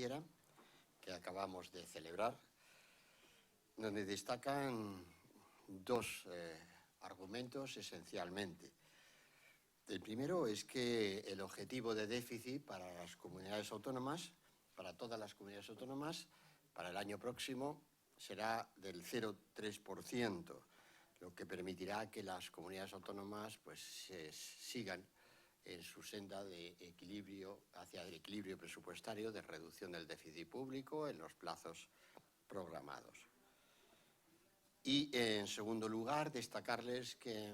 Financiera que acabamos de celebrar, donde destacan dos argumentos esencialmente. El primero es que el objetivo de déficit para las comunidades autónomas, para todas las comunidades autónomas, para el año próximo será del 0,3%, lo que permitirá que las comunidades autónomas sigan en su senda de equilibrio, hacia el equilibrio presupuestario, de reducción del déficit público en los plazos programados. Y, en segundo lugar, destacarles que,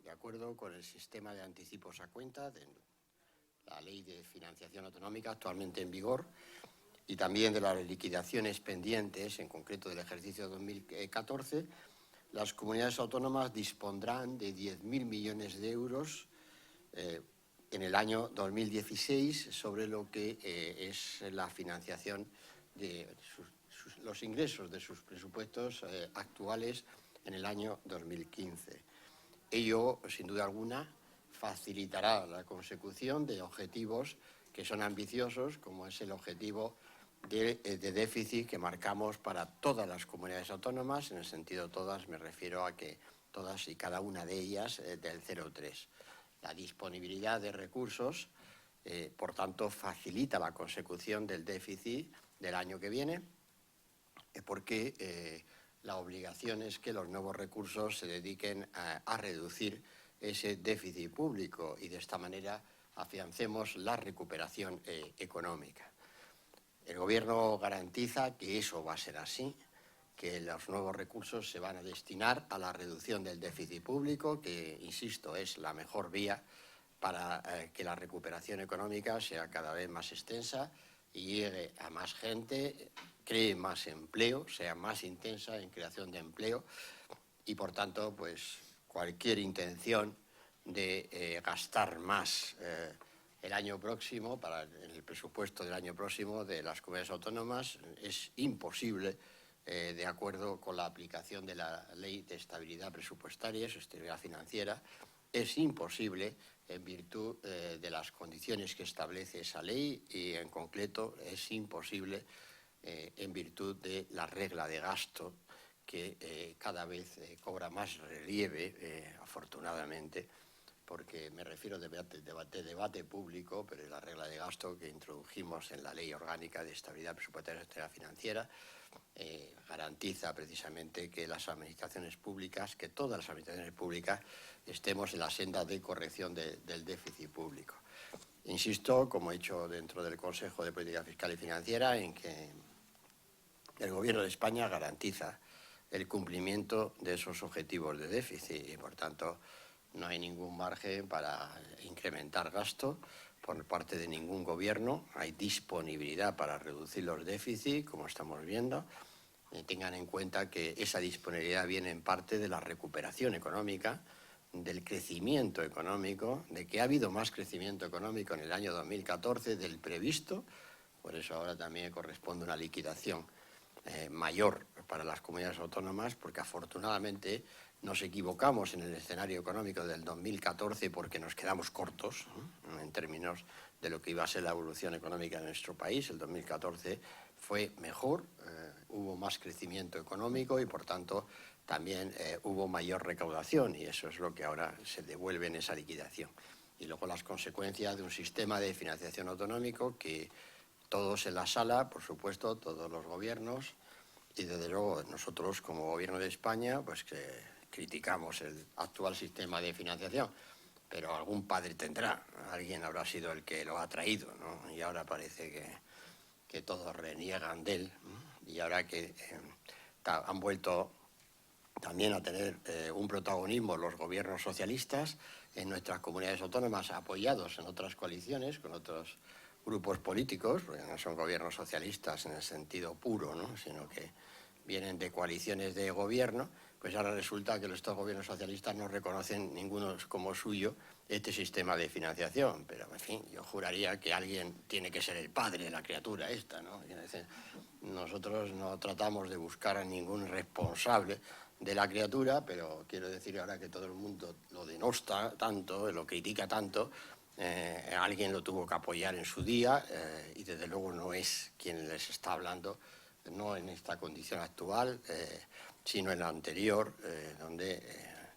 de acuerdo con el sistema de anticipos a cuenta de la Ley de Financiación Autonómica actualmente en vigor y también de las liquidaciones pendientes, en concreto del ejercicio 2014, las comunidades autónomas dispondrán de 10.000 millones de euros en el año 2016 sobre lo que es la financiación de los ingresos de sus presupuestos actuales en el año 2015. Ello, sin duda alguna, facilitará la consecución de objetivos que son ambiciosos, como es el objetivo de déficit que marcamos para todas las comunidades autónomas. En el sentido todas me refiero a que todas y cada una de ellas del 0,3. La disponibilidad de recursos, por tanto, facilita la consecución del déficit del año que viene, porque la obligación es que los nuevos recursos se dediquen a reducir ese déficit público y de esta manera afiancemos la recuperación económica. El Gobierno garantiza que eso va a ser así, que los nuevos recursos se van a destinar a la reducción del déficit público, que, insisto, es la mejor vía para que la recuperación económica sea cada vez más extensa y llegue a más gente, cree más empleo, sea más intensa en creación de empleo y, por tanto, pues cualquier intención de gastar más el año próximo, para el presupuesto del año próximo de las comunidades autónomas, es imposible de acuerdo con la aplicación de la Ley de Estabilidad Presupuestaria y Sostenibilidad Financiera. Es imposible en virtud de las condiciones que establece esa ley y, en concreto, es imposible en virtud de la regla de gasto que cada vez cobra más relieve, afortunadamente, porque me refiero de debate público, pero es la regla de gasto que introdujimos en la Ley Orgánica de Estabilidad Presupuestaria y Sostenibilidad Financiera. Garantiza precisamente que las administraciones públicas, que todas las administraciones públicas, estemos en la senda de corrección del déficit público. Insisto, como he hecho dentro del Consejo de Política Fiscal y Financiera, en que el Gobierno de España garantiza el cumplimiento de esos objetivos de déficit y, por tanto, no hay ningún margen para incrementar gasto por parte de ningún gobierno. Hay disponibilidad para reducir los déficits, como estamos viendo. Tengan en cuenta que esa disponibilidad viene en parte de la recuperación económica, del crecimiento económico, de que ha habido más crecimiento económico en el año 2014 del previsto. Por eso ahora también corresponde una liquidación mayor para las comunidades autónomas, porque afortunadamente nos equivocamos en el escenario económico del 2014 porque nos quedamos cortos en términos de lo que iba a ser la evolución económica de nuestro país. El 2014 fue mejor, hubo más crecimiento económico y, por tanto, también hubo mayor recaudación, y eso es lo que ahora se devuelve en esa liquidación. Y luego las consecuencias de un sistema de financiación autonómico que todos en la sala, por supuesto, todos los gobiernos, y desde luego nosotros como Gobierno de España, pues que criticamos el actual sistema de financiación, pero algún padre tendrá, alguien habrá sido el que lo ha traído, ¿no? Y ahora parece que todos reniegan de él, ¿no? Y ahora que han vuelto también a tener un protagonismo los gobiernos socialistas en nuestras comunidades autónomas, apoyados en otras coaliciones con otros grupos políticos, porque no son gobiernos socialistas en el sentido puro, ¿no? Sino que vienen de coaliciones de gobierno, pues ahora resulta que estos gobiernos socialistas no reconocen ninguno como suyo este sistema de financiación. Pero, en fin, yo juraría que alguien tiene que ser el padre de la criatura esta, ¿no? Nosotros no tratamos de buscar a ningún responsable de la criatura, pero quiero decir ahora que todo el mundo lo denosta tanto, lo critica tanto, Alguien lo tuvo que apoyar en su día y desde luego no es quien les está hablando, no en esta condición actual, sino en la anterior, donde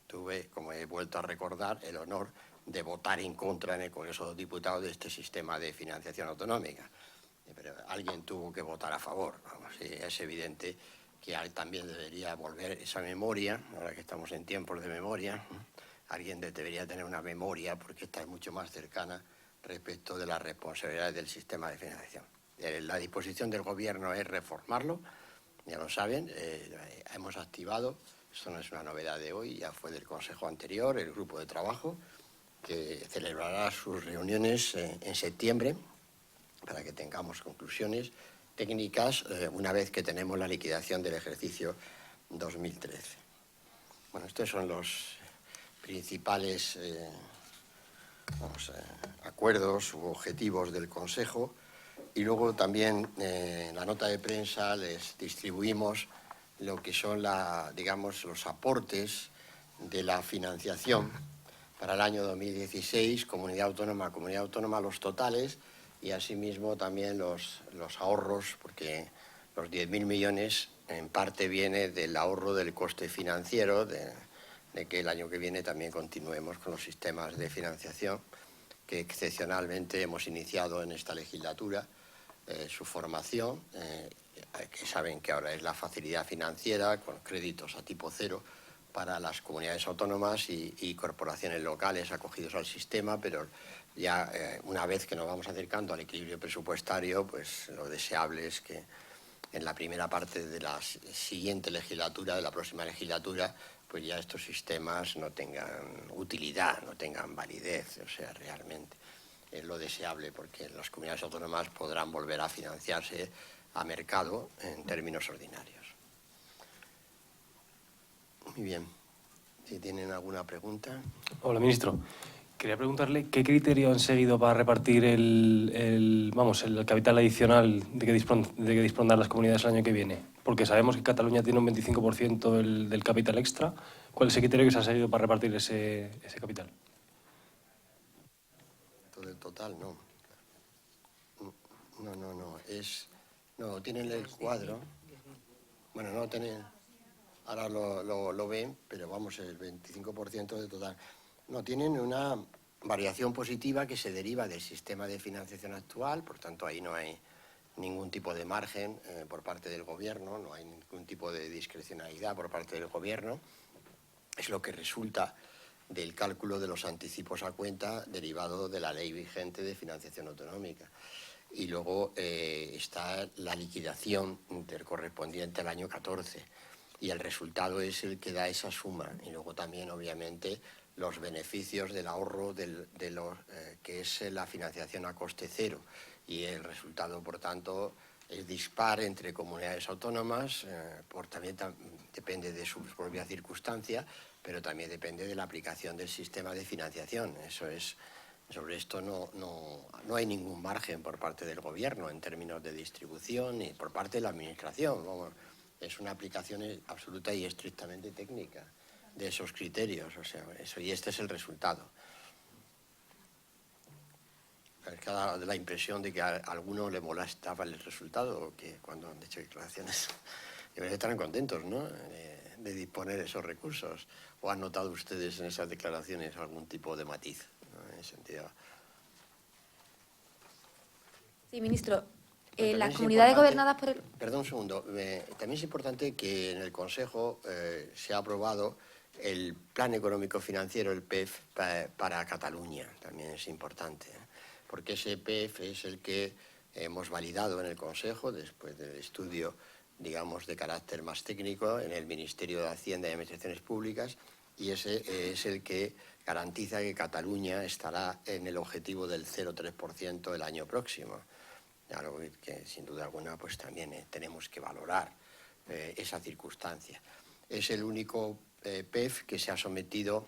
tuve, como he vuelto a recordar, el honor de votar en contra en el Congreso de los Diputados de este sistema de financiación autonómica. Pero alguien tuvo que votar a favor. Vamos, y es evidente que también debería volver esa memoria, ahora que estamos en tiempos de memoria. Alguien debería tener una memoria, porque esta es mucho más cercana respecto de las responsabilidades del sistema de financiación. La disposición del Gobierno es reformarlo, ya lo saben, hemos activado, esto no es una novedad de hoy, ya fue del Consejo anterior, el grupo de trabajo, que celebrará sus reuniones en septiembre, para que tengamos conclusiones técnicas una vez que tenemos la liquidación del ejercicio 2013. Bueno, estos son los principales acuerdos u objetivos del Consejo, y luego también en la nota de prensa les distribuimos lo que son los aportes de la financiación para el año 2016, comunidad autónoma, los totales, y asimismo también los ahorros, porque los 10.000 millones en parte viene del ahorro del coste financiero, de que el año que viene también continuemos con los sistemas de financiación que excepcionalmente hemos iniciado en esta legislatura, su formación, que saben que ahora es la facilidad financiera con créditos a tipo cero para las comunidades autónomas y corporaciones locales acogidos al sistema, pero ya una vez que nos vamos acercando al equilibrio presupuestario, pues lo deseable es que en la primera parte de la siguiente legislatura, de la próxima legislatura, pues ya estos sistemas no tengan utilidad, no tengan validez, o sea, realmente es lo deseable, porque las comunidades autónomas podrán volver a financiarse a mercado en términos ordinarios. Muy bien. Si tienen alguna pregunta. Hola, ministro. Quería preguntarle qué criterio han seguido para repartir el capital adicional de que dispondrán las comunidades el año que viene. Porque sabemos que Cataluña tiene un 25% del capital extra. ¿Cuál es el criterio que se ha seguido para repartir ese capital? Todo el total, no. No, tienen el cuadro. Bueno, no tienen. Ahora lo ven, pero vamos, el 25% del total. No, tienen una variación positiva que se deriva del sistema de financiación actual, por tanto ahí no hay ningún tipo de margen por parte del Gobierno, no hay ningún tipo de discrecionalidad por parte del Gobierno. Es lo que resulta del cálculo de los anticipos a cuenta derivado de la ley vigente de financiación autonómica. Y luego está la liquidación intercorrespondiente al año 14. Y el resultado es el que da esa suma. Y luego también, obviamente, los beneficios del ahorro que es la financiación a coste cero. Y el resultado, por tanto, es dispar entre comunidades autónomas, también depende de su propia circunstancia, pero también depende de la aplicación del sistema de financiación. Sobre esto no hay ningún margen por parte del Gobierno en términos de distribución ni por parte de la Administración. Es una aplicación absoluta y estrictamente técnica de esos criterios, o sea, y este es el resultado. Es que da la impresión de que a alguno le molestaba el resultado, que cuando han hecho declaraciones estarán contentos, ¿no?, de disponer de esos recursos. ¿O han notado ustedes en esas declaraciones algún tipo de matiz, ¿no?, en ese sentido? Sí, ministro. Las comunidades gobernadas por el... Perdón un segundo. También es importante que en el Consejo se ha aprobado el Plan Económico Financiero, el PEF, para Cataluña. También es importante, porque ese PEF es el que hemos validado en el Consejo después del estudio, digamos, de carácter más técnico en el Ministerio de Hacienda y Administraciones Públicas, y ese es el que garantiza que Cataluña estará en el objetivo del 0,3% el año próximo. Claro que sin duda alguna pues también tenemos que valorar esa circunstancia. Es el único PEF que se ha sometido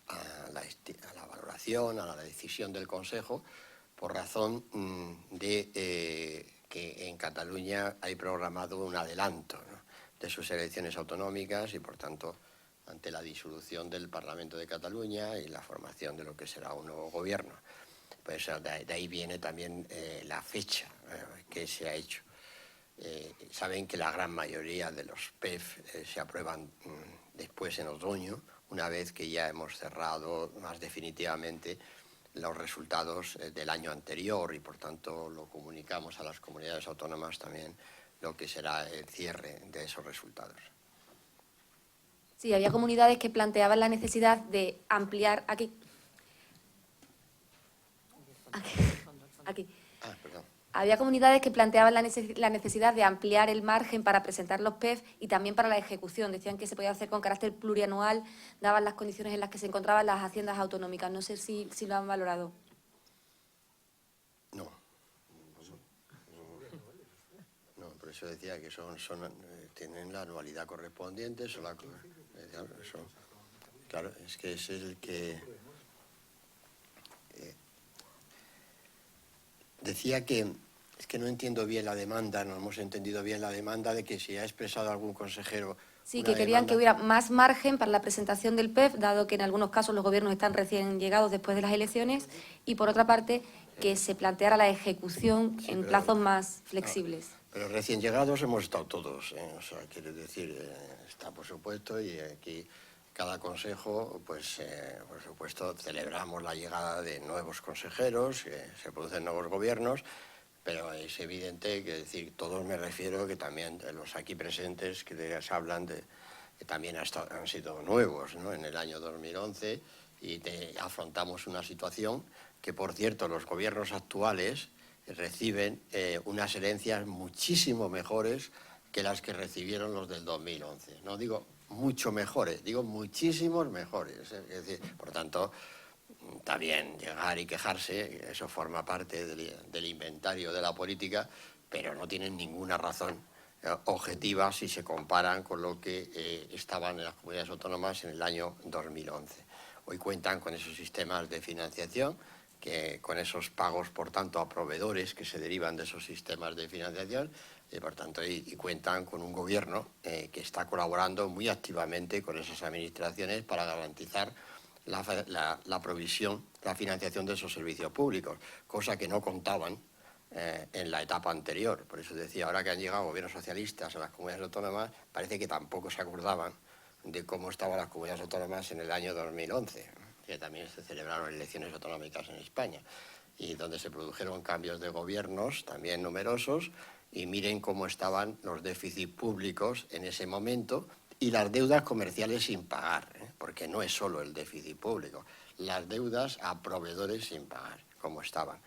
a la valoración, a la decisión del Consejo, por razón de que en Cataluña hay programado un adelanto, ¿no?, de sus elecciones autonómicas, y por tanto ante la disolución del Parlamento de Cataluña y la formación de lo que será un nuevo gobierno. Pues de ahí viene también la fecha que se ha hecho. Saben que la gran mayoría de los PEF se aprueban después en otoño, una vez que ya hemos cerrado más definitivamente los resultados del año anterior y por tanto lo comunicamos a las comunidades autónomas también lo que será el cierre de esos resultados. Sí, había comunidades que planteaban la necesidad de ampliar aquí. Perdón. Había comunidades que planteaban la necesidad de ampliar el margen para presentar los PEF y también para la ejecución. Decían que se podía hacer con carácter plurianual, daban las condiciones en las que se encontraban las haciendas autonómicas. No sé si lo han valorado. No, por eso decía que tienen la anualidad correspondiente. Claro, es que ese es el que... decía que es que no entiendo bien la demanda, no hemos entendido bien la demanda de que si ha expresado algún consejero... Sí, que querían que hubiera más margen para la presentación del PEF, dado que en algunos casos los gobiernos están recién llegados después de las elecciones, y por otra parte, que se planteara la ejecución en plazos más flexibles. Pero recién llegados hemos estado todos, o sea, quiere decir, está por supuesto, y aquí cada consejo, pues por supuesto, celebramos la llegada de nuevos consejeros, se producen nuevos gobiernos, pero es evidente que decir, todos me refiero que también los aquí presentes que les hablan que también han sido nuevos, ¿no? En el año 2011 y afrontamos una situación que, por cierto, los gobiernos actuales reciben unas herencias muchísimo mejores que las que recibieron los del 2011. No digo mucho mejores, digo muchísimos mejores. Es decir, por tanto, está bien llegar y quejarse, eso forma parte del inventario de la política, pero no tienen ninguna razón objetiva si se comparan con lo que estaban en las comunidades autónomas en el año 2011. Hoy cuentan con esos sistemas de financiación, con esos pagos, por tanto, a proveedores que se derivan de esos sistemas de financiación, y por tanto, y cuentan con un gobierno que está colaborando muy activamente con esas administraciones para garantizar la provisión, la financiación de esos servicios públicos, cosa que no contaban en la etapa anterior. Por eso decía, ahora que han llegado gobiernos socialistas a las comunidades autónomas, parece que tampoco se acordaban de cómo estaban las comunidades autónomas en el año 2011, que también se celebraron elecciones autonómicas en España, y donde se produjeron cambios de gobiernos también numerosos, y miren cómo estaban los déficits públicos en ese momento y las deudas comerciales sin pagar, porque no es solo el déficit público, las deudas a proveedores sin pagar, como estaban.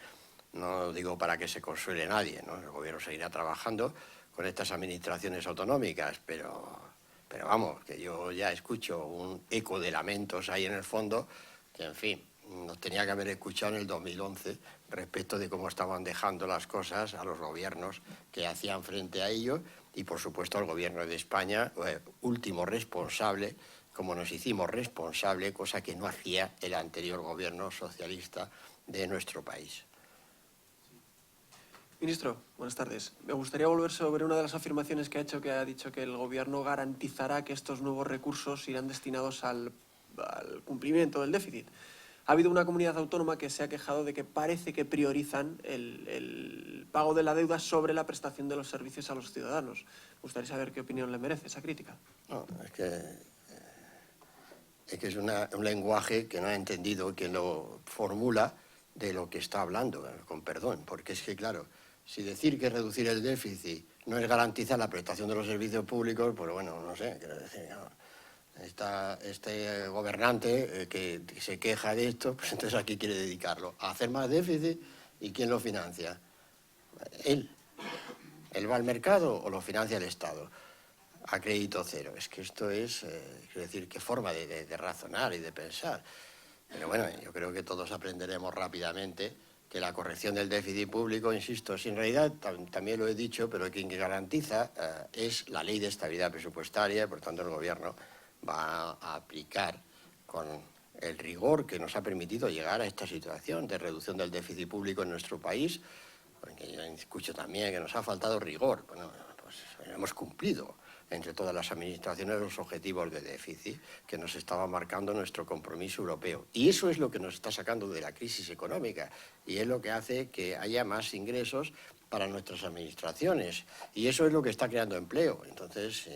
No digo para que se consuele nadie, ¿no? El gobierno seguirá trabajando con estas administraciones autonómicas, pero vamos, que yo ya escucho un eco de lamentos ahí en el fondo, que en fin, nos tenía que haber escuchado en el 2011 respecto de cómo estaban dejando las cosas a los gobiernos que hacían frente a ello y, por supuesto, al gobierno de España, último responsable, como nos hicimos responsable, cosa que no hacía el anterior gobierno socialista de nuestro país. Ministro, buenas tardes. Me gustaría volver sobre una de las afirmaciones que ha hecho, que ha dicho que el Gobierno garantizará que estos nuevos recursos irán destinados al cumplimiento del déficit. Ha habido una comunidad autónoma que se ha quejado de que parece que priorizan el pago de la deuda sobre la prestación de los servicios a los ciudadanos. Me gustaría saber qué opinión le merece esa crítica. No, es que es un lenguaje que no ha entendido quien lo formula de lo que está hablando, con perdón, porque es que, claro, si decir que reducir el déficit no es garantizar la prestación de los servicios públicos, pues bueno, no sé, quiero decir, no. Este gobernante que se queja de esto, pues entonces ¿a qué quiere dedicarlo? ¿A hacer más déficit? ¿Y quién lo financia? Él. ¿Él va al mercado o lo financia el Estado? A crédito cero. Es que esto es, quiero decir, qué forma de razonar y de pensar. Pero bueno, yo creo que todos aprenderemos rápidamente que la corrección del déficit público, insisto, si en realidad también lo he dicho, pero quien garantiza es la ley de estabilidad presupuestaria, y por tanto el Gobierno va a aplicar con el rigor que nos ha permitido llegar a esta situación de reducción del déficit público en nuestro país, porque yo escucho también que nos ha faltado rigor. Bueno, pues hemos cumplido entre todas las administraciones los objetivos de déficit que nos estaba marcando nuestro compromiso europeo. Y eso es lo que nos está sacando de la crisis económica y es lo que hace que haya más ingresos para nuestras administraciones. Y eso es lo que está creando empleo. Entonces,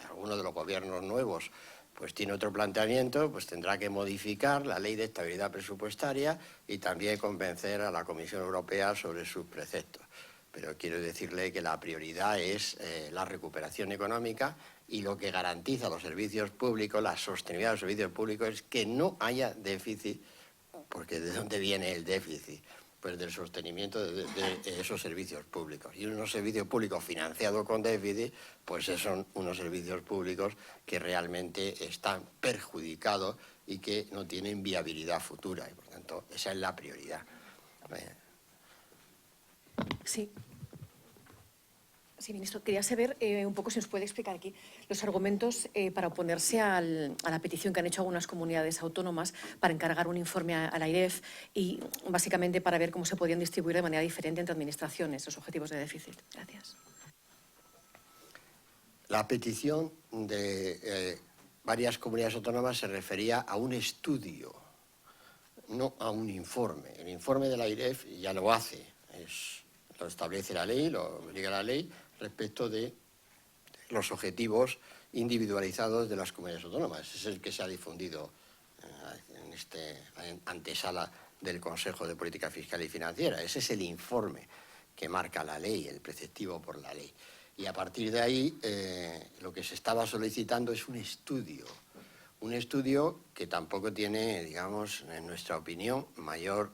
alguno de los gobiernos nuevos pues tiene otro planteamiento, pues tendrá que modificar la Ley de Estabilidad Presupuestaria y también convencer a la Comisión Europea sobre sus preceptos. Pero quiero decirle que la prioridad es la recuperación económica y lo que garantiza los servicios públicos, la sostenibilidad de los servicios públicos, es que no haya déficit, porque ¿de dónde viene el déficit? Pues del sostenimiento de esos servicios públicos. Y unos servicios públicos financiados con déficit, pues son unos servicios públicos que realmente están perjudicados y que no tienen viabilidad futura. Y por tanto, esa es la prioridad. Sí. Sí, ministro, quería saber un poco si nos puede explicar aquí los argumentos para oponerse a la petición que han hecho algunas comunidades autónomas para encargar un informe a la AIREF y básicamente para ver cómo se podían distribuir de manera diferente entre administraciones los objetivos de déficit. Gracias. La petición de varias comunidades autónomas se refería a un estudio, no a un informe. El informe de la AIREF ya lo hace, lo establece la ley, lo obliga la ley respecto de los objetivos individualizados de las comunidades autónomas. Es el que se ha difundido en antesala del Consejo de Política Fiscal y Financiera. Ese es el informe que marca la ley, el preceptivo por la ley. Y a partir de ahí, lo que se estaba solicitando es un estudio que tampoco tiene, digamos, en nuestra opinión, mayor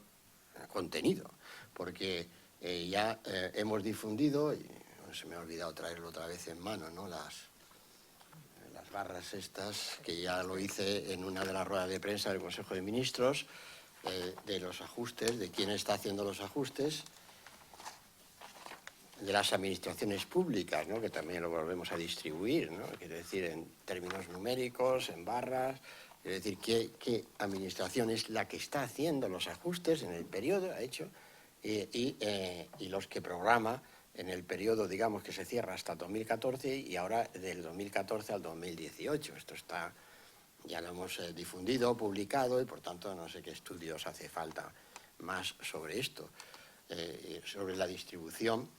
contenido, porque ya hemos difundido, y se me ha olvidado traerlo otra vez en mano, ¿no? Las barras estas, que ya lo hice en una de las ruedas de prensa del Consejo de Ministros, de los ajustes, de quién está haciendo los ajustes, de las administraciones públicas, ¿no? Que también lo volvemos a distribuir, ¿no? Quiero decir, en términos numéricos, en barras, quiero decir, qué administración es la que está haciendo los ajustes en el periodo, ha hecho, y los que programa en el periodo, digamos, que se cierra hasta 2014 y ahora del 2014 al 2018. Esto está, ya lo hemos difundido, publicado y por tanto no sé qué estudios hace falta más sobre esto. Sobre la distribución,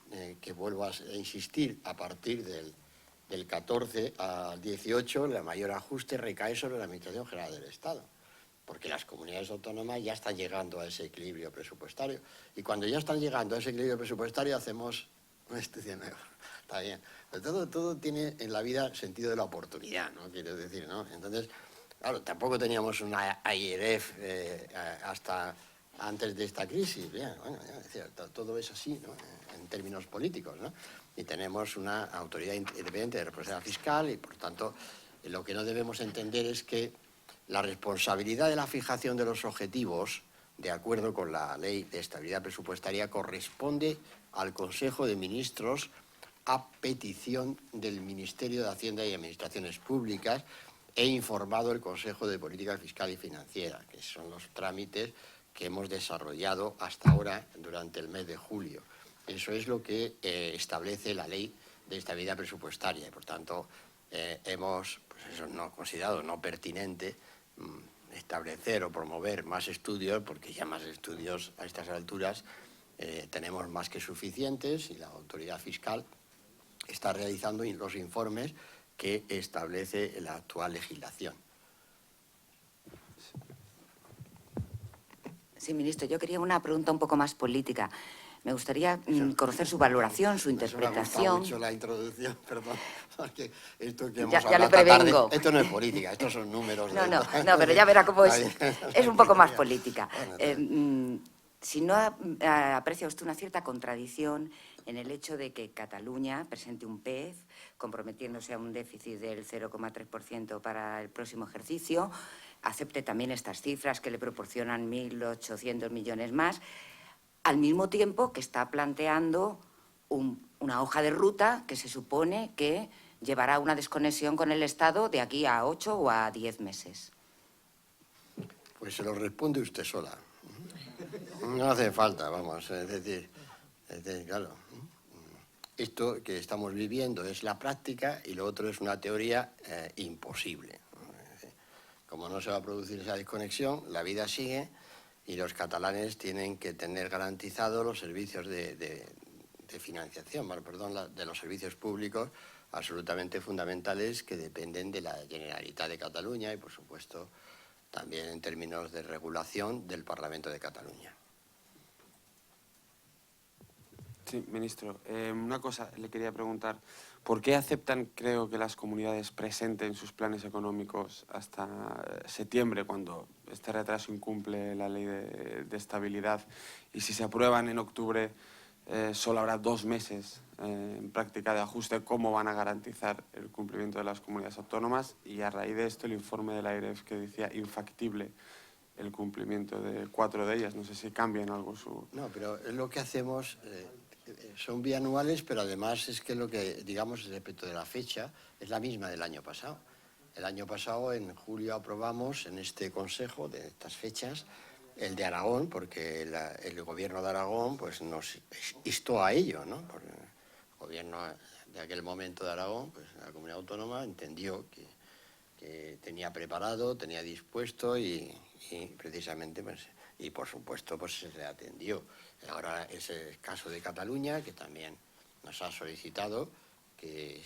que vuelvo a insistir, a partir del 14 al 18 el mayor ajuste recae sobre la Administración General del Estado, porque las comunidades autónomas ya están llegando a ese equilibrio presupuestario. Y cuando ya están llegando a ese equilibrio presupuestario hacemos una estudio nuevo. Está bien. Pero todo tiene en la vida sentido de la oportunidad, ¿no? Quiero decir, ¿no? Entonces, claro, tampoco teníamos una AIREF hasta antes de esta crisis. Bien, bueno, todo es así, ¿no? En términos políticos, ¿no? Y tenemos una autoridad independiente de responsabilidad fiscal y, por tanto, lo que no debemos entender es que la responsabilidad de la fijación de los objetivos, de acuerdo con la Ley de Estabilidad Presupuestaria, corresponde al Consejo de Ministros a petición del Ministerio de Hacienda y Administraciones Públicas e informado el Consejo de Política Fiscal y Financiera, que son los trámites que hemos desarrollado hasta ahora durante el mes de julio. Eso es lo que establece la Ley de Estabilidad Presupuestaria y, por tanto, hemos no considerado no pertinente establecer o promover más estudios, porque ya más estudios a estas alturas tenemos más que suficientes y la autoridad fiscal está realizando los informes que establece la actual legislación. Sí, ministro, yo quería una pregunta un poco más política. Me gustaría conocer su valoración, su interpretación. Me ha gustado mucho la introducción, perdón, porque esto que hemos ya le prevengo. Tarde, esto no es política, estos son números. No, pero ya verá cómo es. Es un poco más política. Si no aprecia usted una cierta contradicción en el hecho de que Cataluña presente un PEF comprometiéndose a un déficit del 0,3% para el próximo ejercicio, acepte también estas cifras que le proporcionan 1.800 millones más, al mismo tiempo que está planteando una hoja de ruta que se supone que llevará una desconexión con el Estado de aquí a 8 o a 10 meses. Pues se lo responde usted sola. No hace falta, vamos, es decir, claro. esto que estamos viviendo es la práctica y lo otro es una teoría imposible. Como no se va a producir esa desconexión, la vida sigue y los catalanes tienen que tener garantizados los servicios de financiación, perdón, de los servicios públicos absolutamente fundamentales que dependen de la Generalitat de Cataluña y, por supuesto, también en términos de regulación del Parlamento de Cataluña. Sí, ministro. Una cosa le quería preguntar. ¿Por qué aceptan, creo, que las comunidades presenten sus planes económicos hasta septiembre, cuando este retraso incumple la ley de estabilidad? Y si se aprueban en octubre, solo habrá 2 meses en práctica de ajuste. ¿Cómo van a garantizar el cumplimiento de las comunidades autónomas? Y a raíz de esto, el informe de la AIREF que decía infactible el cumplimiento de 4 de ellas. No sé si cambia en algo su... No, pero es lo que hacemos... son bianuales, pero además es que lo que, digamos, respecto de la fecha, es la misma del año pasado. El año pasado, en julio, aprobamos en este Consejo de estas fechas el de Aragón, porque el gobierno de Aragón pues, nos instó a ello, ¿no? Porque el gobierno de aquel momento de Aragón, pues la comunidad autónoma entendió que tenía preparado, tenía dispuesto y precisamente, pues, y por supuesto, pues se le atendió. Ahora es el caso de Cataluña, que también nos ha solicitado que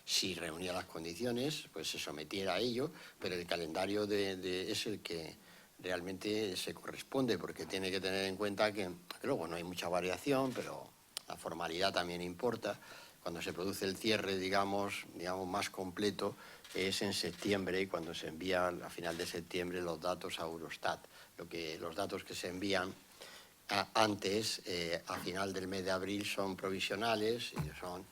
si reunía las condiciones, pues se sometiera a ello, pero el calendario es el que realmente se corresponde, porque tiene que tener en cuenta que luego no hay mucha variación, pero la formalidad también importa. Cuando se produce el cierre, digamos más completo, es en septiembre, y cuando se envían a final de septiembre los datos a Eurostat. Los datos que se envían antes, a final del mes de abril, son provisionales y son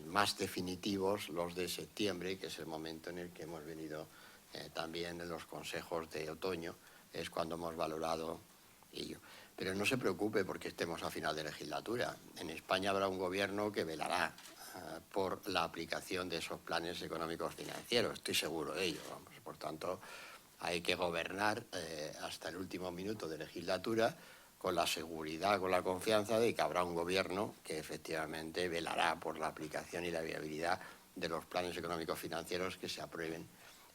más definitivos los de septiembre, que es el momento en el que hemos venido también en los consejos de otoño, es cuando hemos valorado ello. Pero no se preocupe porque estemos a final de legislatura. En España habrá un gobierno que velará por la aplicación de esos planes económicos financieros, estoy seguro de ello. Vamos. Por tanto, hay que gobernar hasta el último minuto de legislatura con la seguridad, con la confianza de que habrá un gobierno que efectivamente velará por la aplicación y la viabilidad de los planes económicos financieros que se aprueben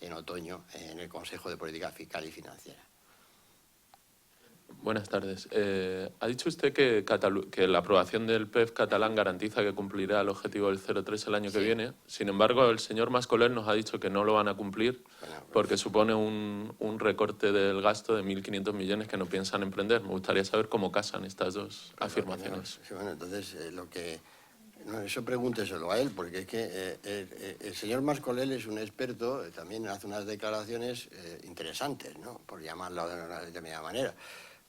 en otoño en el Consejo de Política Fiscal y Financiera. Buenas tardes. Ha dicho usted que la aprobación del PEF catalán garantiza que cumplirá el objetivo del 0,3 el año que viene. Sin embargo, el señor Mas-Colell nos ha dicho que no lo van a cumplir porque supone un recorte del gasto de 1.500 millones que no piensan emprender. Me gustaría saber cómo casan estas dos afirmaciones. Bueno, entonces, eso pregúnteselo a él, porque es que el señor Mas-Colell es un experto, también hace unas declaraciones interesantes, ¿no? Por llamarlo de una determinada manera.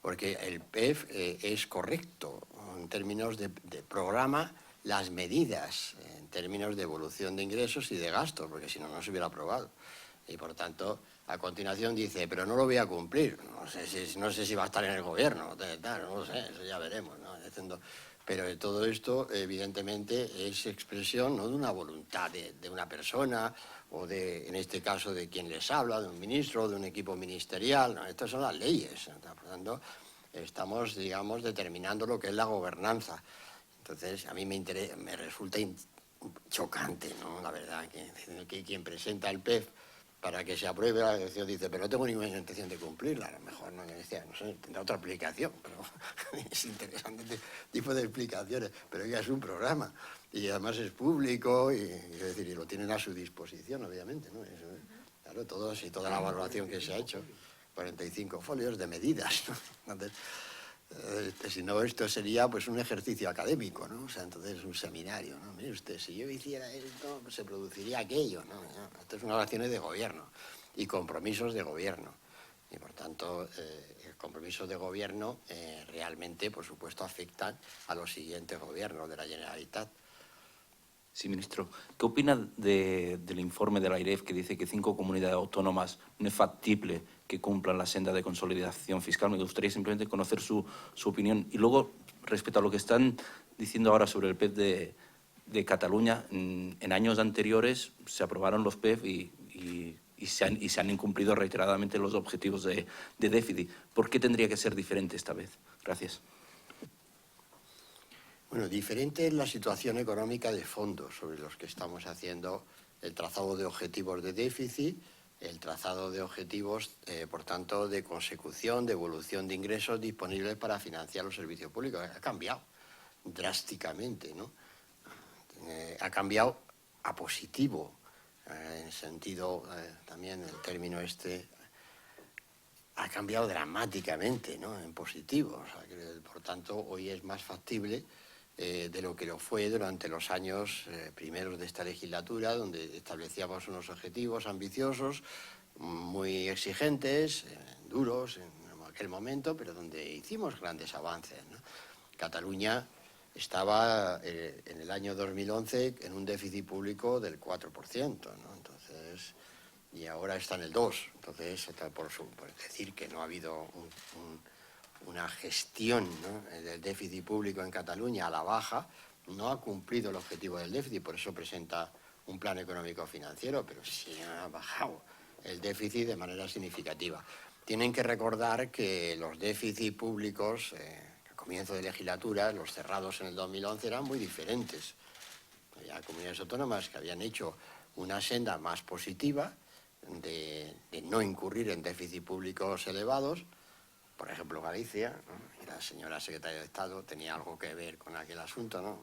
Porque el PEF es correcto en términos de programa las medidas, en términos de evolución de ingresos y de gastos, porque si no, no se hubiera aprobado. Y por tanto, a continuación dice, pero no lo voy a cumplir, no sé si va a estar en el gobierno, no lo sé, eso ya veremos, ¿no? Pero todo esto, evidentemente, es expresión no de una voluntad de una persona o en este caso, de quien les habla, de un ministro o de un equipo ministerial. No, estas son las leyes. Por lo tanto, estamos, digamos, determinando lo que es la gobernanza. Entonces, a mí me resulta chocante, ¿no? La verdad, que quien presenta el PEF para que se apruebe la elección dice, pero no tengo ninguna intención de cumplirla. A lo mejor no sé, tendrá otra explicación, pero es interesante este tipo de explicaciones. Pero ya es un programa y además es público y lo tienen a su disposición, obviamente, ¿no? Claro, toda la valoración que se ha hecho, 45 folios de medidas, ¿no? Entonces, si no, esto sería pues un ejercicio académico, ¿no? O sea, entonces un seminario, ¿no? Mire usted, si yo hiciera esto, pues se produciría aquello, ¿no? Esto es unas acciones de gobierno y compromisos de gobierno. Y por tanto, compromisos de gobierno realmente, por supuesto, afectan a los siguientes gobiernos de la Generalitat. Sí, ministro. ¿Qué opina del informe de la AIREF que dice que 5 comunidades autónomas no es factible que cumplan la senda de consolidación fiscal? Me gustaría simplemente conocer su opinión. Y luego, respecto a lo que están diciendo ahora sobre el PEF de Cataluña, en años anteriores se aprobaron los PEF y se han incumplido reiteradamente los objetivos de déficit. ¿Por qué tendría que ser diferente esta vez? Gracias. Bueno, diferente es la situación económica de fondo sobre los que estamos haciendo el trazado de objetivos de déficit, el trazado de objetivos, por tanto, de consecución, de evolución de ingresos disponibles para financiar los servicios públicos. Ha cambiado drásticamente, ¿no? Ha cambiado a positivo, en sentido, también el término este, ha cambiado dramáticamente, ¿no? En positivo. O sea, que, por tanto, hoy es más factible de lo que lo fue durante los años primeros de esta legislatura, donde establecíamos unos objetivos ambiciosos, muy exigentes, duros en aquel momento, pero donde hicimos grandes avances, ¿no? Cataluña estaba en el año 2011 en un déficit público del 4%, ¿no? Entonces, y ahora está en el 2%. Entonces, por decir que no ha habido una gestión, ¿no?, del déficit público en Cataluña a la baja, no ha cumplido el objetivo del déficit, por eso presenta un plan económico financiero, pero sí ha bajado el déficit de manera significativa. Tienen que recordar que los déficits públicos, al comienzo de legislatura, los cerrados en el 2011, eran muy diferentes. Había comunidades autónomas que habían hecho una senda más positiva de no incurrir en déficits públicos elevados. Por ejemplo, Galicia, ¿no? Y la señora secretaria de Estado tenía algo que ver con aquel asunto, ¿no?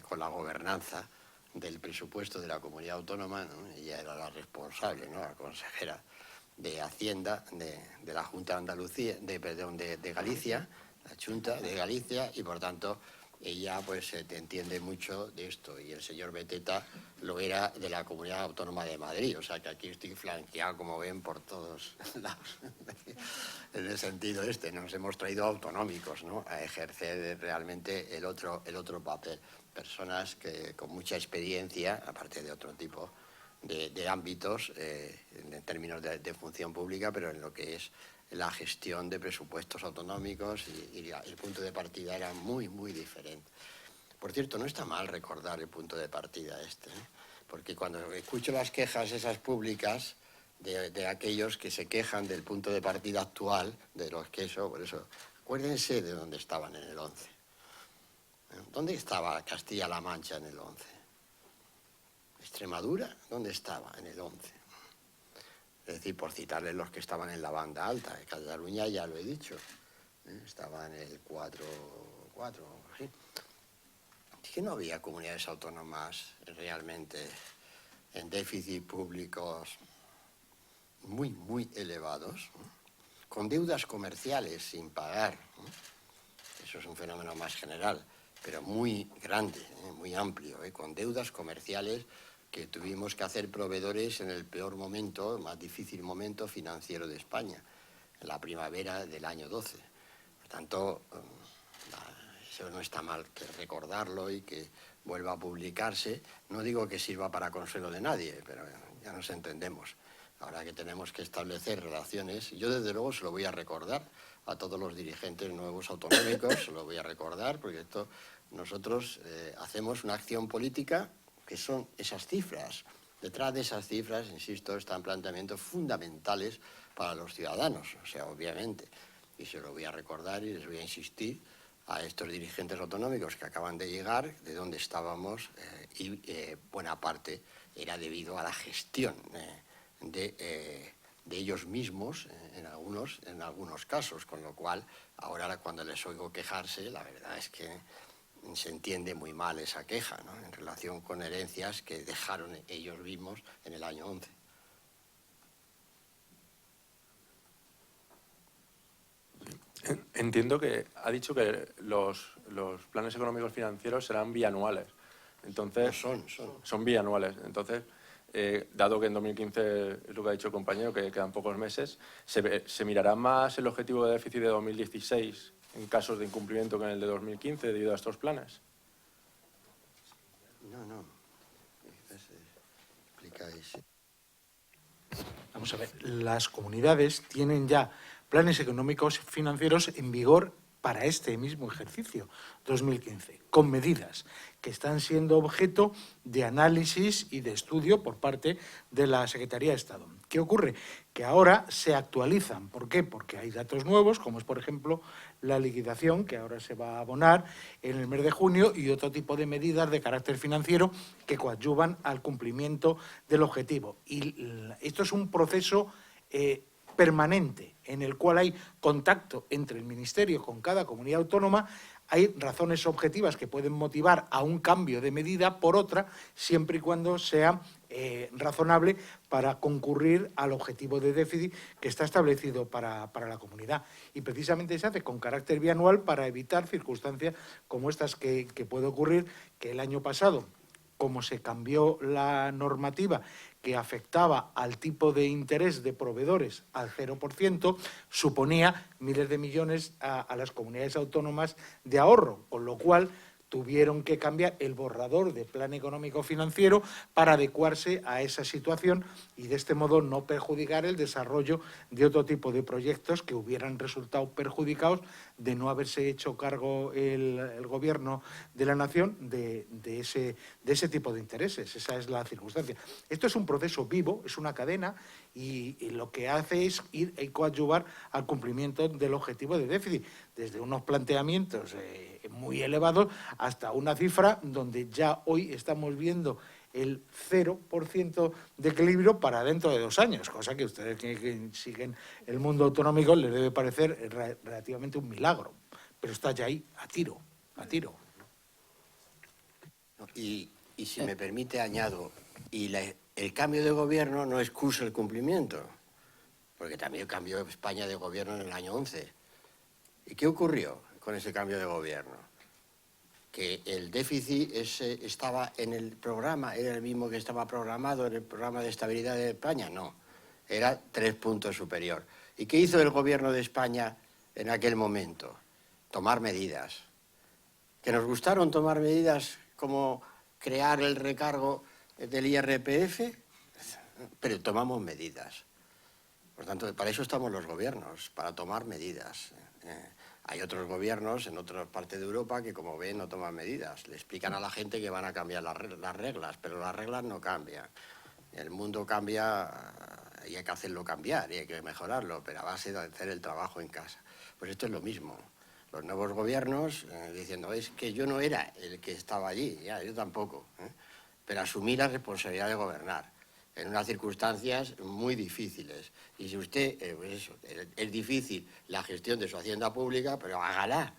Con la gobernanza del presupuesto de la comunidad autónoma, ¿no? Ella era la responsable, ¿no?, la consejera de Hacienda de la Junta de Andalucía, de Galicia, la Junta de Galicia, y por tanto ella pues entiende mucho de esto, y el señor Beteta lo era de la Comunidad Autónoma de Madrid, o sea que aquí estoy flanqueado, como ven, por todos lados. En el sentido este, nos hemos traído autonómicos, ¿no?, a ejercer realmente el otro papel. Personas que con mucha experiencia, aparte de otro tipo de ámbitos, en términos de función pública, pero en lo que es la gestión de presupuestos autonómicos, y el punto de partida era muy, muy diferente. Por cierto, no está mal recordar el punto de partida este, ¿eh? Porque cuando escucho las quejas esas públicas de aquellos que se quejan del punto de partida actual, de los que por eso, acuérdense de dónde estaban en el 11. ¿Dónde estaba Castilla-La Mancha en el 11? ¿Extremadura? ¿Dónde estaba en el 11? Es decir, por citarles los que estaban en la banda alta. Cataluña, ya lo he dicho, estaba en el 4, ¿sí? Es que no había comunidades autónomas realmente en déficit públicos muy, muy elevados, ¿no?, con deudas comerciales sin pagar, ¿no? Eso es un fenómeno más general, pero muy grande, muy amplio, con deudas comerciales que tuvimos que hacer proveedores en el peor momento, el más difícil momento financiero de España, en la primavera del año 12. Por tanto, eso no está mal que recordarlo y que vuelva a publicarse. No digo que sirva para consuelo de nadie, pero ya nos entendemos. Ahora que tenemos que establecer relaciones, yo desde luego se lo voy a recordar a todos los dirigentes nuevos autonómicos, se lo voy a recordar, porque nosotros hacemos una acción política que son esas cifras. Detrás de esas cifras, insisto, están planteamientos fundamentales para los ciudadanos, o sea, obviamente. Y se lo voy a recordar y les voy a insistir a estos dirigentes autonómicos que acaban de llegar, de dónde estábamos, y buena parte era debido a la gestión de ellos mismos en algunos casos, con lo cual ahora cuando les oigo quejarse, la verdad es que se entiende muy mal esa queja, ¿no?, en relación con herencias que dejaron ellos mismos en el año 11. Entiendo que ha dicho que los planes económicos financieros serán bianuales. Entonces, son bianuales. Entonces, dado que en 2015 es lo que ha dicho el compañero, que quedan pocos meses, ¿se mirará más el objetivo de déficit de 2016 en casos de incumplimiento que en el de 2015 debido a estos planes? No. Explicáis. Vamos a ver, las comunidades tienen ya planes económicos financieros en vigor para este mismo ejercicio, 2015, con medidas que están siendo objeto de análisis y de estudio por parte de la Secretaría de Estado. ¿Qué ocurre? Que ahora se actualizan. ¿Por qué? Porque hay datos nuevos, como es, por ejemplo, la liquidación, que ahora se va a abonar en el mes de junio, y otro tipo de medidas de carácter financiero que coadyuvan al cumplimiento del objetivo. Y esto es un proceso permanente, en el cual hay contacto entre el Ministerio con cada comunidad autónoma. Hay razones objetivas que pueden motivar a un cambio de medida por otra, siempre y cuando sea razonable para concurrir al objetivo de déficit que está establecido para la comunidad. Y precisamente se hace con carácter bianual para evitar circunstancias como estas que puede ocurrir, que el año pasado, como se cambió la normativa que afectaba al tipo de interés de proveedores al 0%, suponía miles de millones a las comunidades autónomas de ahorro, con lo cual tuvieron que cambiar el borrador de plan económico financiero para adecuarse a esa situación y de este modo no perjudicar el desarrollo de otro tipo de proyectos que hubieran resultado perjudicados de no haberse hecho cargo el Gobierno de la Nación de ese tipo de intereses. Esa es la circunstancia. Esto es un proceso vivo, es una cadena y lo que hace es ir y coadyuvar al cumplimiento del objetivo de déficit, desde unos planteamientos muy elevados hasta una cifra donde ya hoy estamos viendo el 0% de equilibrio para dentro de 2 años, cosa que ustedes que siguen el mundo autonómico les debe parecer relativamente un milagro, pero está ya ahí, a tiro. Y si me permite, añado, el cambio de gobierno no excusa el cumplimiento, porque también cambió España de gobierno en el año 11. ¿Y qué ocurrió con ese cambio de gobierno? Que el déficit estaba en el programa, era el mismo que estaba programado en el programa de estabilidad de España, no, era 3 puntos superior. ¿Y qué hizo el gobierno de España en aquel momento? Tomar medidas. ¿Que nos gustaron tomar medidas como crear el recargo del IRPF? Pero tomamos medidas. Por tanto, para eso estamos los gobiernos, para tomar medidas. Hay otros gobiernos en otras partes de Europa que, como ven, no toman medidas. Le explican a la gente que van a cambiar las reglas, pero las reglas no cambian. El mundo cambia y hay que hacerlo cambiar y hay que mejorarlo, pero a base de hacer el trabajo en casa. Pues esto es lo mismo. Los nuevos gobiernos diciendo, es que yo no era el que estaba allí, ya, yo tampoco, pero asumí la responsabilidad de gobernar en unas circunstancias muy difíciles. Y si usted, pues eso, es difícil la gestión de su hacienda pública, pero hágala,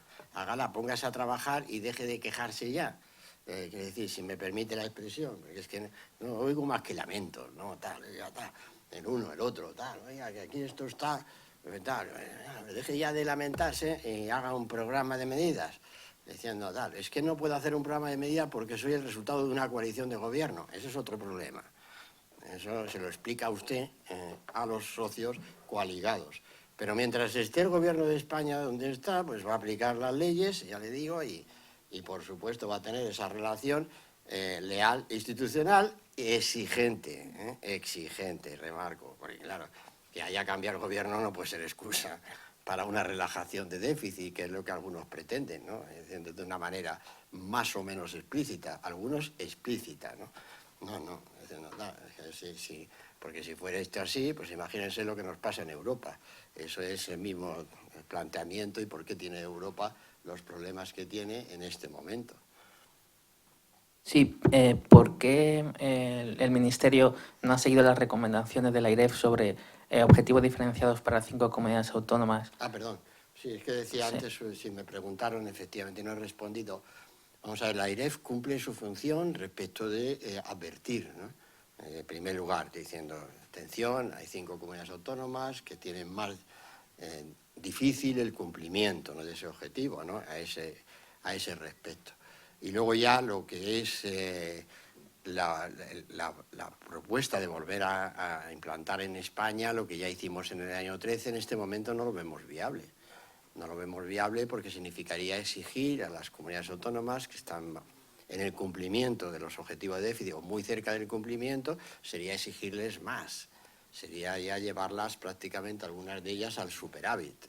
póngase a trabajar y deje de quejarse ya. Quiero decir, si me permite la expresión, porque es que no oigo más que lamentos, ¿no? Tal, ya tal, el uno, el otro, tal, oiga, que aquí esto está, tal, deje ya de lamentarse y haga un programa de medidas. Diciendo, tal, es que no puedo hacer un programa de medidas porque soy el resultado de una coalición de gobierno. Ese es otro problema. Eso se lo explica usted a los socios coaligados. Pero mientras esté el gobierno de España donde está, pues va a aplicar las leyes, ya le digo, y por supuesto va a tener esa relación leal, institucional, exigente, remarco, porque claro, que haya cambiado el gobierno no puede ser excusa para una relajación de déficit, que es lo que algunos pretenden, ¿no? De una manera más o menos explícita, algunos explícita, ¿no? No, sí, porque si fuera esto así, pues imagínense lo que nos pasa en Europa. Eso es el mismo planteamiento y por qué tiene Europa los problemas que tiene en este momento. Sí, ¿por qué el Ministerio no ha seguido las recomendaciones de la AIREF sobre objetivos diferenciados para 5 comunidades autónomas? Perdón. Sí, es que decía antes, si me preguntaron, efectivamente no he respondido. Vamos a ver, la AIREF cumple su función respecto de advertir, ¿no? En primer lugar, diciendo, atención, hay 5 comunidades autónomas que tienen más difícil el cumplimiento, ¿no?, de ese objetivo, ¿no?, a ese respecto. Y luego ya lo que es la propuesta de volver a implantar en España lo que ya hicimos en el año 13, en este momento no lo vemos viable. No lo vemos viable porque significaría exigir a las comunidades autónomas que están en el cumplimiento de los objetivos de déficit o muy cerca del cumplimiento, sería exigirles más. Sería ya llevarlas prácticamente, algunas de ellas, al superávit,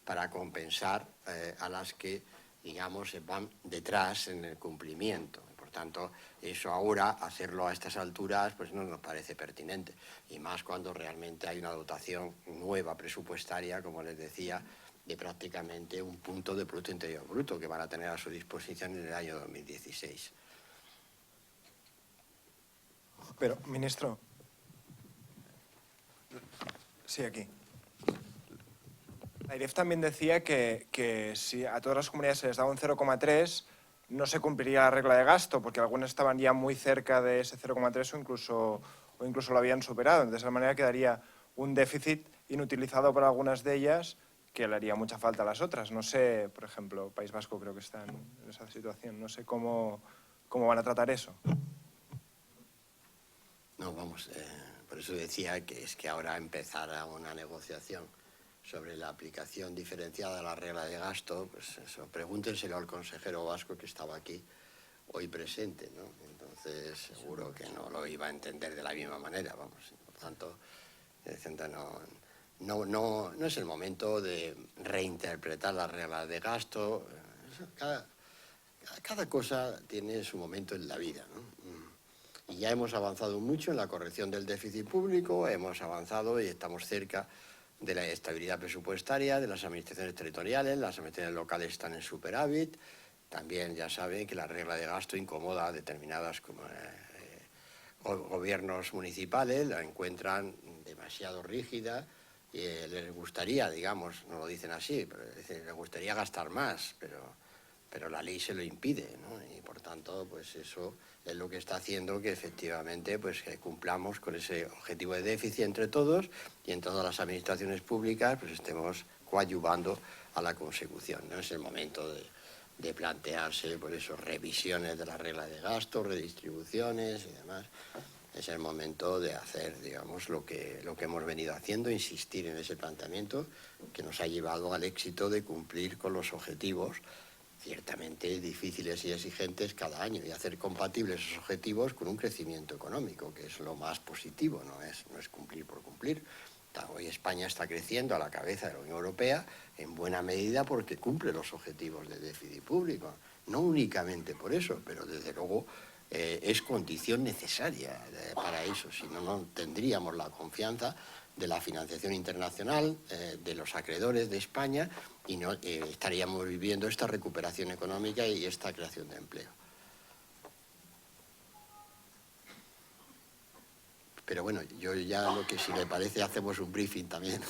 para compensar a las que, digamos, van detrás en el cumplimiento. Por tanto, eso ahora, hacerlo a estas alturas, pues no nos parece pertinente. Y más cuando realmente hay una dotación nueva presupuestaria, como les decía, de prácticamente un punto de Producto Interior Bruto que van a tener a su disposición en el año 2016. Pero, ministro... Sí, aquí. La AIREF también decía que si a todas las comunidades se les daba un 0,3, no se cumpliría la regla de gasto, porque algunas estaban ya muy cerca de ese 0,3 o incluso lo habían superado. De esa manera quedaría un déficit inutilizado para algunas de ellas que le haría mucha falta a las otras. No sé, por ejemplo, País Vasco creo que está en esa situación. No sé cómo van a tratar eso. No, vamos, por eso decía que es que ahora empezará una negociación sobre la aplicación diferenciada de la regla de gasto, pues eso, pregúntenselo al consejero vasco que estaba aquí hoy presente, ¿no? Entonces seguro que no lo iba a entender de la misma manera, vamos. Por tanto, no es el momento de reinterpretar la regla de gasto. Cada cosa tiene su momento en la vida, ¿no? Y ya hemos avanzado mucho en la corrección del déficit público, hemos avanzado y estamos cerca de la estabilidad presupuestaria de las administraciones territoriales, las administraciones locales están en superávit. También ya saben que la regla de gasto incomoda a determinados gobiernos municipales, la encuentran demasiado rígida y les gustaría, digamos, no lo dicen así, pero les gustaría gastar más, pero la ley se lo impide, ¿no? Y por tanto, pues eso es lo que está haciendo que efectivamente pues, que cumplamos con ese objetivo de déficit entre todos y en todas las administraciones públicas pues estemos coadyuvando a la consecución. No es el momento de plantearse por eso revisiones de la regla de gasto, redistribuciones y demás. Es el momento de hacer, digamos, lo que hemos venido haciendo, insistir en ese planteamiento que nos ha llevado al éxito de cumplir con los objetivos ciertamente difíciles y exigentes cada año y hacer compatibles esos objetivos con un crecimiento económico, que es lo más positivo, no es cumplir por cumplir. Hoy España está creciendo a la cabeza de la Unión Europea en buena medida porque cumple los objetivos de déficit público, no únicamente por eso, pero desde luego es condición necesaria para eso, si no, no tendríamos la confianza de la financiación internacional, de los acreedores de España y no estaríamos viviendo esta recuperación económica y esta creación de empleo. Pero bueno, yo ya lo que si le parece hacemos un briefing también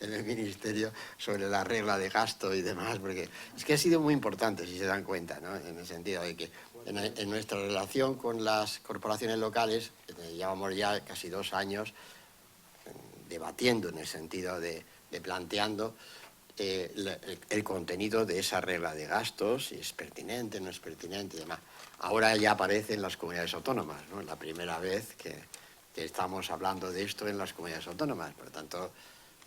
en el Ministerio sobre la regla de gasto y demás, porque es que ha sido muy importante, si se dan cuenta, ¿no? En el sentido de que en nuestra relación con las corporaciones locales, llevamos ya casi 2 años debatiendo en el sentido de planteando el contenido de esa regla de gastos, si es pertinente, no es pertinente y demás. Ahora ya aparece en las comunidades autónomas, ¿no? Es la primera vez que estamos hablando de esto en las comunidades autónomas. Por lo tanto,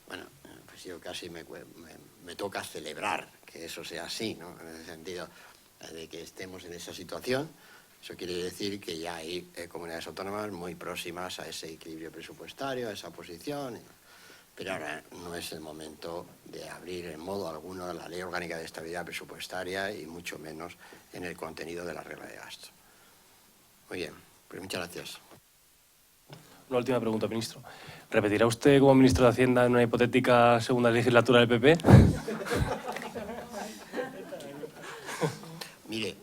bueno, pues yo casi me toca celebrar que eso sea así, ¿no? En el sentido de que estemos en esa situación. Eso quiere decir que ya hay comunidades autónomas muy próximas a ese equilibrio presupuestario, a esa posición. Pero ahora no es el momento de abrir en modo alguno la Ley Orgánica de Estabilidad Presupuestaria y mucho menos en el contenido de la regla de gasto. Muy bien, pues muchas gracias. Una última pregunta, ministro. ¿Repetirá usted como ministro de Hacienda en una hipotética segunda legislatura del PP? Mire,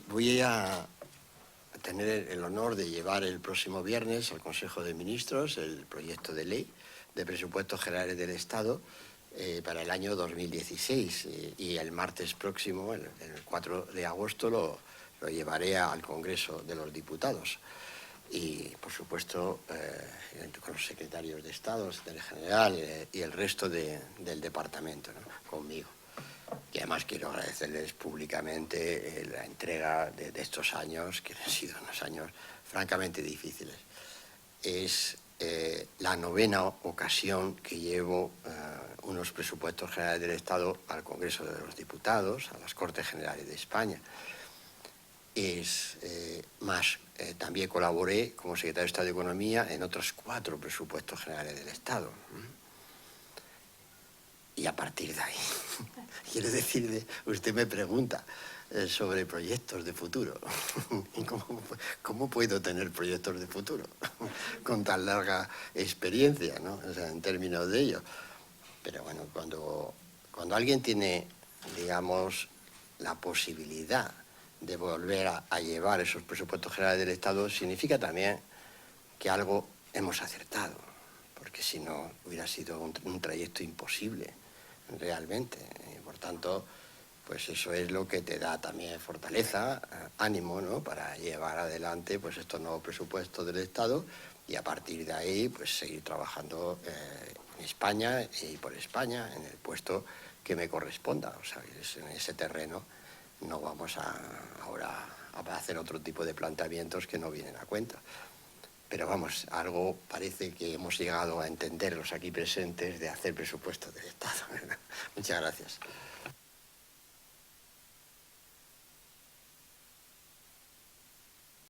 voy a tener el honor de llevar el próximo viernes al Consejo de Ministros el proyecto de ley de presupuestos generales del Estado para el año 2016 y el martes próximo, el 4 de agosto, lo llevaré al Congreso de los Diputados y, por supuesto, con los secretarios de Estado, el secretario general y el resto del departamento, ¿no? Conmigo. Y además quiero agradecerles públicamente la entrega de estos años, que han sido unos años francamente difíciles. Es la 9ª ocasión que llevo unos presupuestos generales del Estado al Congreso de los Diputados, a las Cortes Generales de España. También colaboré como secretario de Estado de Economía en otros 4 presupuestos generales del Estado. Y a partir de ahí, quiero decirle, usted me pregunta, sobre proyectos de futuro. ¿Y cómo puedo tener proyectos de futuro con tan larga experiencia, ¿no? O sea, en términos de ello? Pero bueno, cuando alguien tiene, digamos, la posibilidad de volver a llevar esos presupuestos generales del Estado, significa también que algo hemos acertado, porque si no hubiera sido un trayecto imposible realmente. Y por tanto, pues eso es lo que te da también fortaleza, ánimo, ¿no?, para llevar adelante pues estos nuevos presupuestos del Estado y a partir de ahí pues seguir trabajando en España y por España en el puesto que me corresponda. O sea, en ese terreno no vamos ahora a hacer otro tipo de planteamientos que no vienen a cuenta. Pero vamos, algo parece que hemos llegado a entender los aquí presentes de hacer presupuestos del Estado. Muchas gracias.